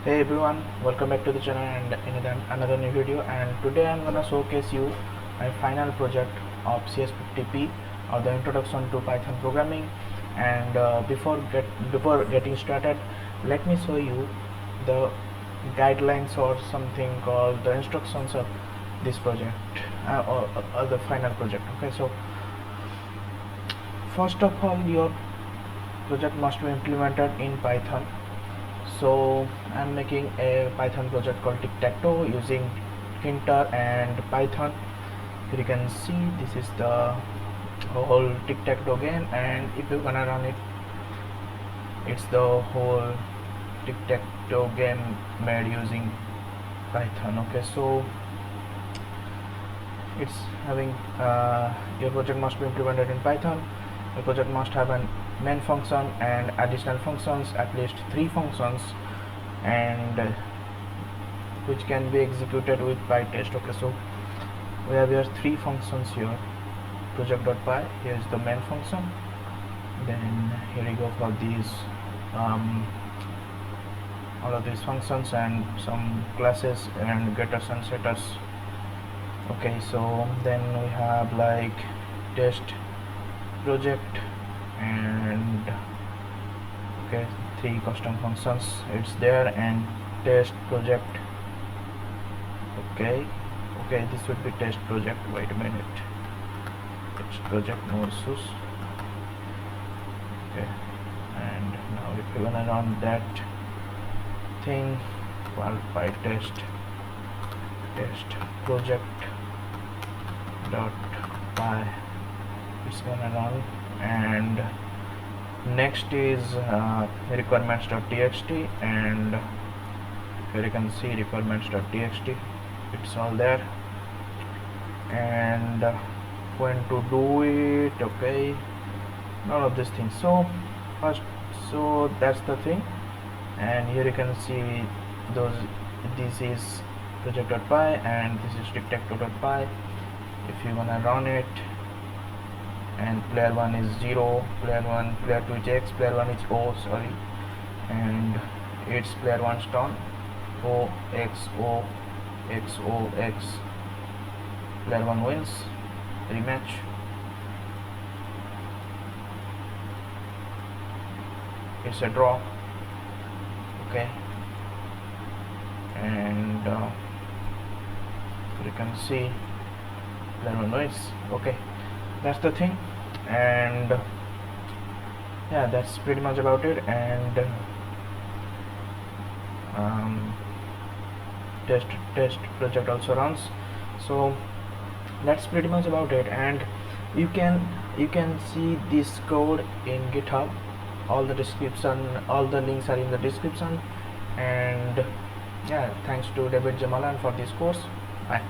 Hey everyone, welcome back to the channel and in another new video. And today I'm gonna showcase you my final project of CS50p or the introduction to Python programming. And before getting started, let me show you the guidelines or something called the instructions of this project or the final project. Okay, so first of all, your project must be implemented in Python. So I'm making a Python project called Tic-Tac-Toe using Tkinter and Python. Here you can see this is the whole Tic-Tac-Toe game, and if you're gonna run it, it's the whole Tic-Tac-Toe game made using Python. Okay, so it's having your project must be implemented in Python. Your project must have a main function and additional functions, at least 3 functions, and which can be executed with PyTest. Okay, so we have here 3 functions here. Project.py, here is the main function, then here we go for these all of these functions and some classes and getters and setters. Okay, so then we have like test project and okay, 3 custom functions it's there, and test project. Okay, this would be test project. Wait a minute, test project, no issues. Okay, and now if you wanna run that thing, well, by test project dot py, it's gonna run. And next is requirements.txt, and here you can see requirements.txt, it's all there, and when to do it. Okay, all of these things. So first, so that's the thing, and here you can see those. This is project.py and this is tic-tac-toe.py. If you wanna run it, and player 1 is 0, player 1, player 2 is x, player 1 is o, sorry, and it's player 1's turn. O x o x o x, player 1 wins. Rematch. It's a draw. Okay, and you can see player 1 wins. Okay, that's the thing, and yeah, that's pretty much about it. And test project also runs. So that's pretty much about it, and you can see this code in GitHub. All the links are in the description. And yeah, thanks to David Jamalan for this course. Bye.